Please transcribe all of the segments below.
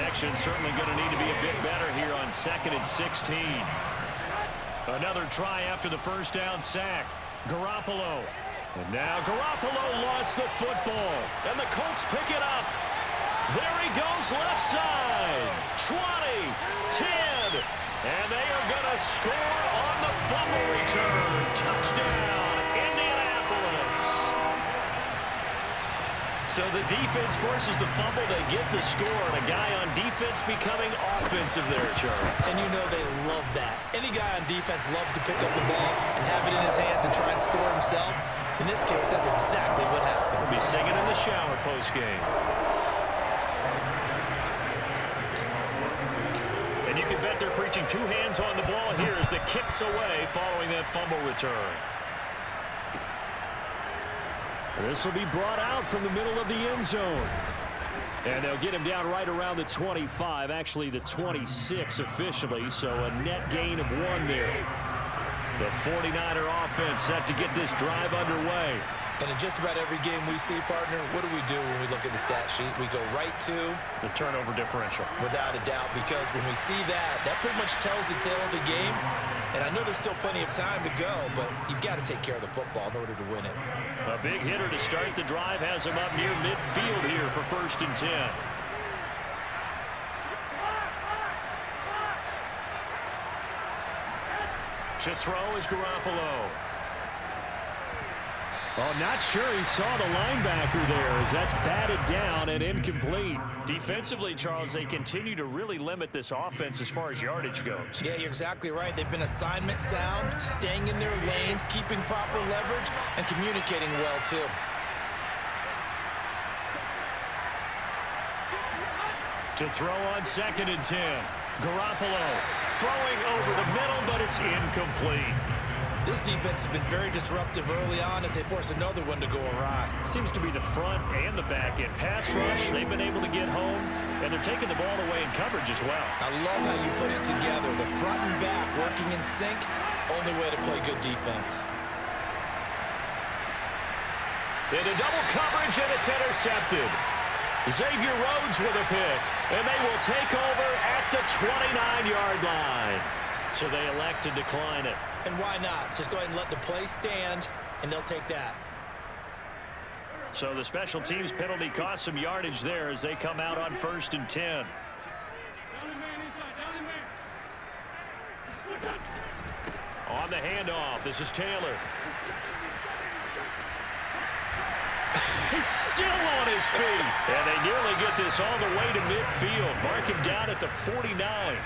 protection certainly going to need to be a bit better here on 2nd and 16. Another try after the first down sack. Garoppolo. And now Garoppolo lost the football. And the Colts pick it up. There he goes left side. 20, 10. And they are going to score on the fumble return. Touchdown, Indianapolis. So the defense forces the fumble. They get the score. And a guy on defense becoming offensive there, Charles. And you know they love that. Any guy on defense loves to pick up the ball and have it in his hands and try and score himself. In this case, that's exactly what happened. We'll be singing in the shower post-game. And you can bet they're preaching two hands on the ball here as the kicks away following that fumble return. This will be brought out from the middle of the end zone. And they'll get him down right around the 25, actually the 26 officially, so a net gain of 1 there. The 49er offense set to get this drive underway. And in just about every game we see, partner, what do we do when we look at the stat sheet? We go right to the turnover differential. Without a doubt, because when we see that, that pretty much tells the tale of the game. And I know there's still plenty of time to go, but you've got to take care of the football in order to win it. A big hitter to start the drive has him up near midfield here for 1st and 10. To throw is Garoppolo. Oh, not sure he saw the linebacker there as that's batted down and incomplete. Defensively, Charles, they continue to really limit this offense as far as yardage goes. Yeah, you're exactly right. They've been assignment sound, staying in their lanes, keeping proper leverage, and communicating well, too. To throw on 2nd and 10. Garoppolo throwing over the middle, but it's incomplete. This defense has been very disruptive early on as they force another one to go awry. Seems to be the front and the back end. Pass rush, they've been able to get home, and they're taking the ball away in coverage as well. I love how you put it together. The front and back working in sync, only way to play good defense. Into double coverage, and it's intercepted. Xavier Rhodes with a pick, and they will take over at the 29-yard line. So they elect to decline it. And why not? Just go ahead and let the play stand, and they'll take that. So the special teams penalty cost some yardage there as they come out on 1st and 10. On the handoff, this is Taylor. He's still on his feet. And they nearly get this all the way to midfield. Mark him down at the 49.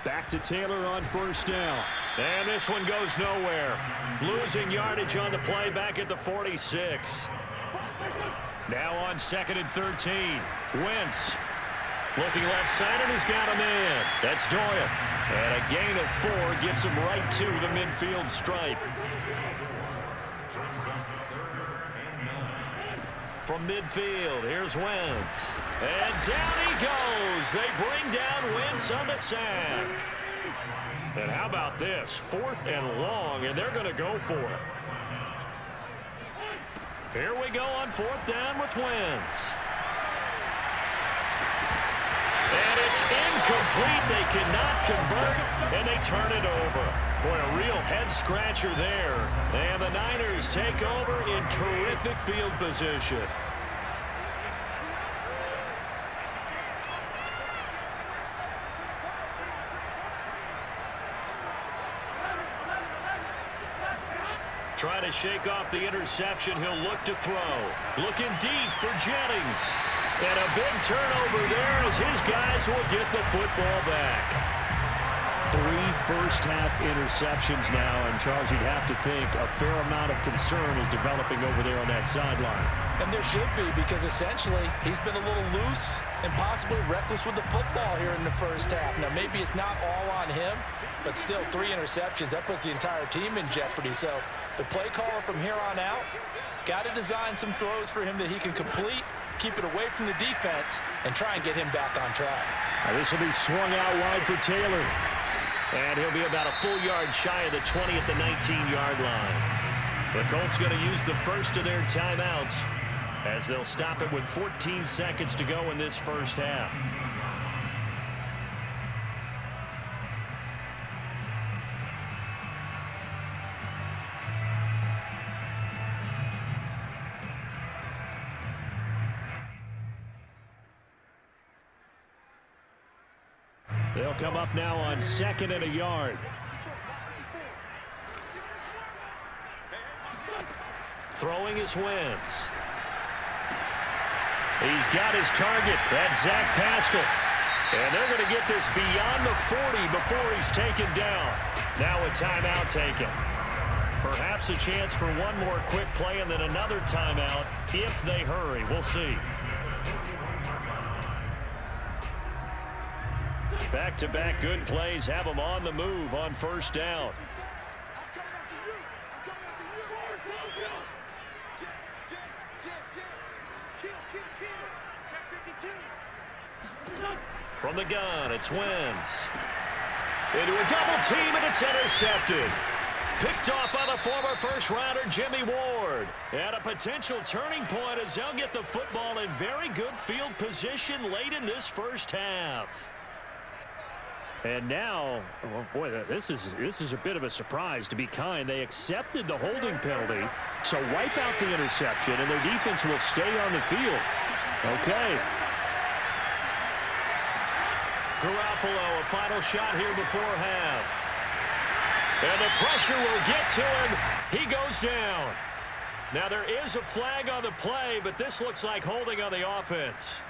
Back to Taylor on 1st down. And this one goes nowhere. Losing yardage on the play back at the 46. Now on 2nd and 13. Wentz looking left side, and he's got a man. That's Doyle. And a gain of 4 gets him right to the midfield stripe. From midfield, here's Wentz. And down he goes. They bring down Wentz on the sack. And how about this? 4th and long, and they're going to go for it. Here we go on 4th down with Wentz. And it's incomplete. They cannot convert, and they turn it over. Boy, a real head-scratcher there. And the Niners take over in terrific field position. Trying to shake off the interception. He'll look to throw. Looking deep for Jennings. And a big turnover there as his guys will get the football back. 3 first-half interceptions now, and Charles, you'd have to think a fair amount of concern is developing over there on that sideline. And there should be, because essentially he's been a little loose and possibly reckless with the football here in the first half. Now, maybe it's not all on him, but still 3 interceptions. That puts the entire team in jeopardy. So the play caller from here on out got to design some throws for him that he can complete, keep it away from the defense, and try and get him back on track. Now this will be swung out wide for Taylor. And he'll be about a full yard shy of the 20 at the 19-yard line. The Colts going to use the first of their timeouts as they'll stop it with 14 seconds to go in this first half. They'll come up now on 2nd and a yard. Throwing is Wentz. He's got his target. That's Zach Pascal. And they're going to get this beyond the 40 before he's taken down. Now a timeout taken. Perhaps a chance for one more quick play and then another timeout if they hurry. We'll see. Back-to-back good plays have them on the move on first down. From the gun, it's Wentz. Into a double team, and it's intercepted. Picked off by the former first-rounder Jimmy Ward. And a potential turning point as they'll get the football in very good field position late in this first half. And now, oh boy, this is a bit of a surprise, to be kind. They accepted the holding penalty, so wipe out the interception, and their defense will stay on the field. Okay. Garoppolo, a final shot here before half. And the pressure will get to him. He goes down. Now there is a flag on the play, but this looks like holding on the offense.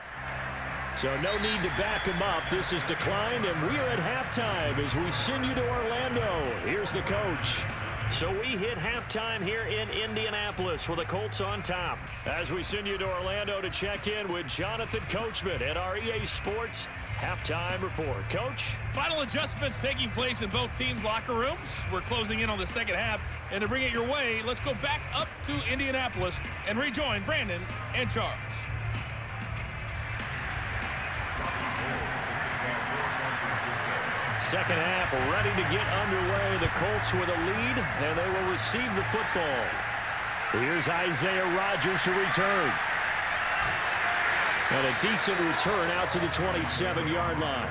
So no need to back him up. This is declined, and we are at halftime as we send you to Orlando. Here's the coach. So we hit halftime here in Indianapolis with the Colts on top. As we send you to Orlando to check in with Jonathan Coachman at our EA Sports Halftime Report. Coach? Final adjustments taking place in both teams' locker rooms. We're closing in on the second half. And to bring it your way, let's go back up to Indianapolis and rejoin Brandon and Charles. Second half ready to get underway. The Colts with a lead, and they will receive the football. Here's Isaiah Rodgers to return. And a decent return out to the 27-yard line.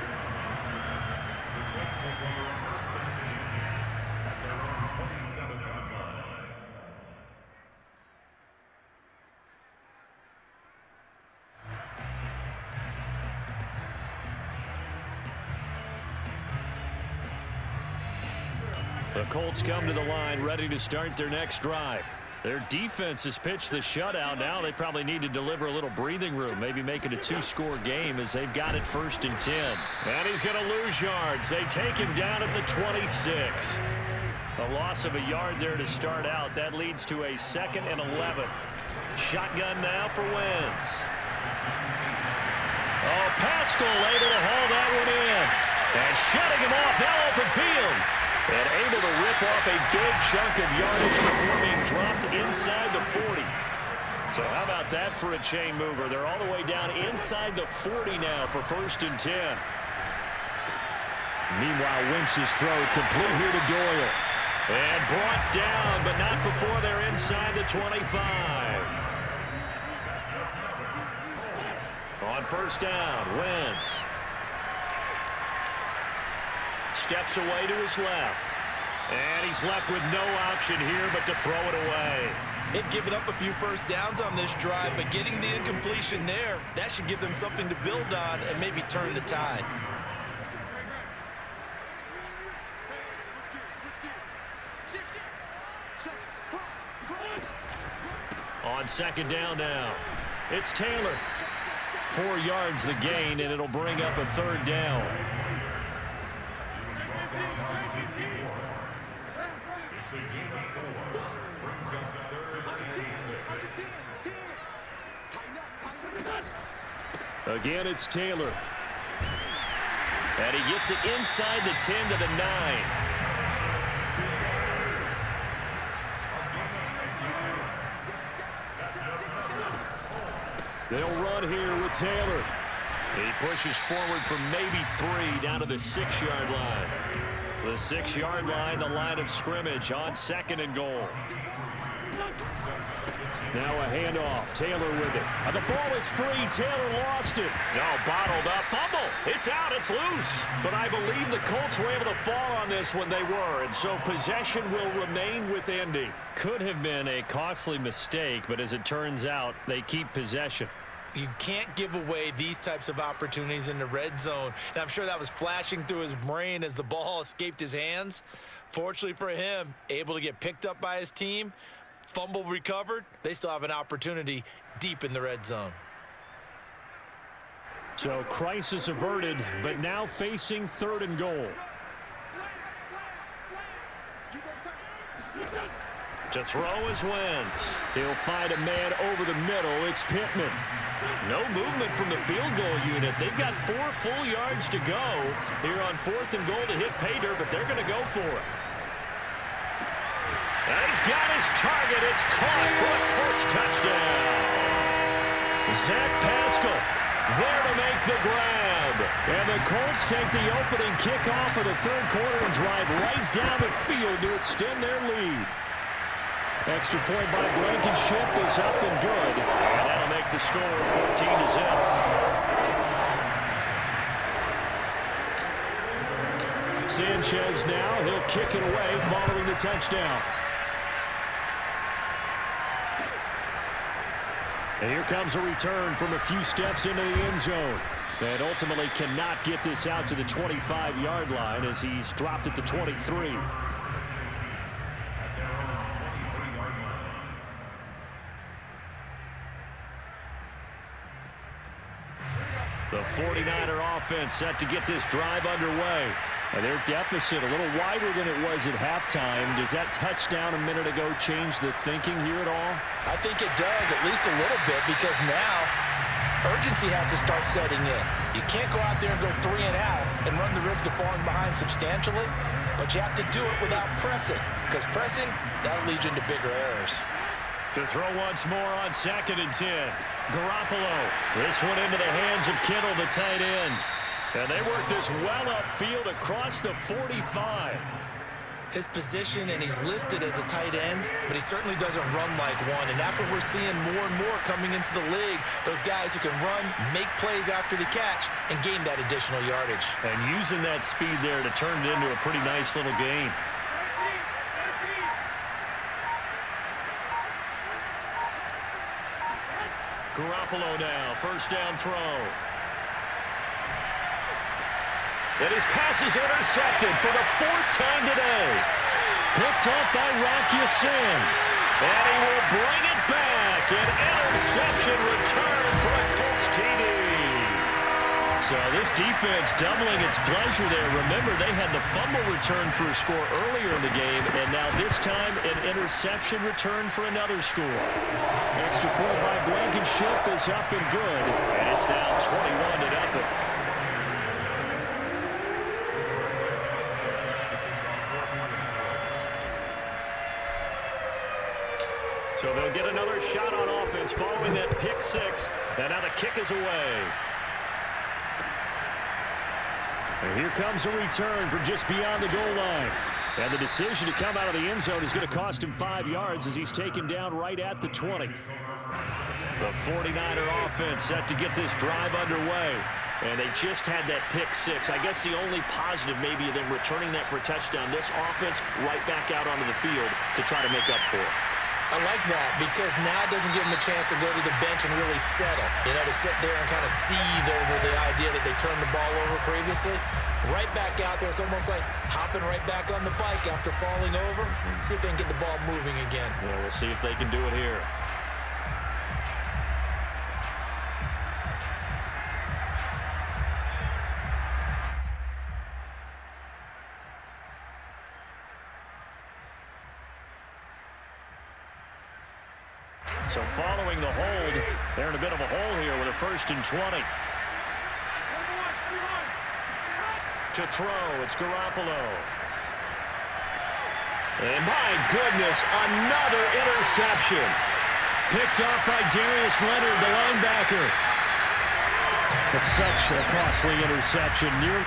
The Colts come to the line ready to start their next drive. Their defense has pitched the shutout. Now they probably need to deliver a little breathing room, maybe make it a two-score game as they've got it 1st and 10. And he's going to lose yards. They take him down at the 26. A loss of a yard there to start out. That leads to a 2nd and 11. Shotgun now for Wentz. Oh, Pascal able to haul that one in. And shutting him off, now open field. And able to rip off a big chunk of yardage before being dropped inside the 40. So how about that for a chain mover? They're all the way down inside the 40 now for 1st and 10. Meanwhile, Wentz's throw complete here to Doyle. And brought down, but not before they're inside the 25. On 1st down, Wentz. Steps away to his left. And he's left with no option here but to throw it away. They've given up a few first downs on this drive, but getting the incompletion there, that should give them something to build on and maybe turn the tide. On 2nd down now, it's Taylor. 4 yards the gain, and it'll bring up a 3rd down. Again, it's Taylor. And he gets it inside the 10 to the 9. They'll run here with Taylor. He pushes forward from maybe 3 down to the 6-yard line. The 6-yard line, the line of scrimmage on 2nd and goal. Now a handoff. Taylor with it. The ball is free. Taylor lost it. No, bottled up. Fumble. It's out. It's loose. But I believe the Colts were able to fall on this when they were, and so possession will remain with Indy. Could have been a costly mistake, but as it turns out, they keep possession. You can't give away these types of opportunities in the red zone. And I'm sure that was flashing through his brain as the ball escaped his hands. Fortunately for him, able to get picked up by his team, fumble recovered. They still have an opportunity deep in the red zone. So crisis averted, but now facing 3rd and goal. To throw is Wentz. He'll find a man over the middle. It's Pittman. No movement from the field goal unit. They've got 4 full yards to go here on 4th and goal to hit pay dirt, but they're going to go for it. And he's got his target. It's caught for a Colts touchdown. Zach Pascal there to make the grab. And the Colts take the opening kickoff of the 3rd quarter and drive right down the field to extend their lead. Extra point by Blankenship is up and good. And that'll make the score 14-0. Sanchez now. He'll kick it away following the touchdown. And here comes a return from a few steps into the end zone. And ultimately cannot get this out to the 25-yard line as he's dropped at the 23. The 49er offense set to get this drive underway. And their deficit a little wider than it was at halftime. Does that touchdown a minute ago change the thinking here at all? I think it does, at least a little bit, because now urgency has to start setting in. You can't go out there and go 3 and out and run the risk of falling behind substantially, but you have to do it without pressing, because pressing, that'll lead you into bigger errors. To throw once more on 2nd and 10. Garoppolo. This one into the hands of Kittle, the tight end. And they work this well upfield across the 45. His position, and he's listed as a tight end, but he certainly doesn't run like one. And that's what we're seeing more and more coming into the league. Those guys who can run, make plays after the catch, and gain that additional yardage. And using that speed there to turn it into a pretty nice little game. Garoppolo now, 1st down throw. And his pass is intercepted for the 4th time today. Picked up by Rock Ya-Sin. And he will bring it back. An interception return for a Colts TD. So this defense doubling its pleasure there. Remember, they had the fumble return for a score earlier in the game, and now this time an interception return for another score. Extra point by Blankenship is up and good, and it's now 21-0. So they'll get another shot on offense following that pick 6, and now the kick is away. And here comes a return from just beyond the goal line. And the decision to come out of the end zone is going to cost him 5 yards as he's taken down right at the 20. The 49er offense set to get this drive underway. And they just had that pick 6. I guess the only positive maybe of them returning that for a touchdown. This offense right back out onto the field to try to make up for it. I like that because now it doesn't give them a chance to go to the bench and really settle. You know, to sit there and kind of seethe over the idea that they turned the ball over previously. Right back out there. It's almost like hopping right back on the bike after falling over. See if they can get the ball moving again. Yeah, we'll see if they can do it here. So following the hold, they're in a bit of a hole here with a 1st and 20. To throw, it's Garoppolo. And my goodness, another interception. Picked up by Darius Leonard, the linebacker. It's such a costly interception. Near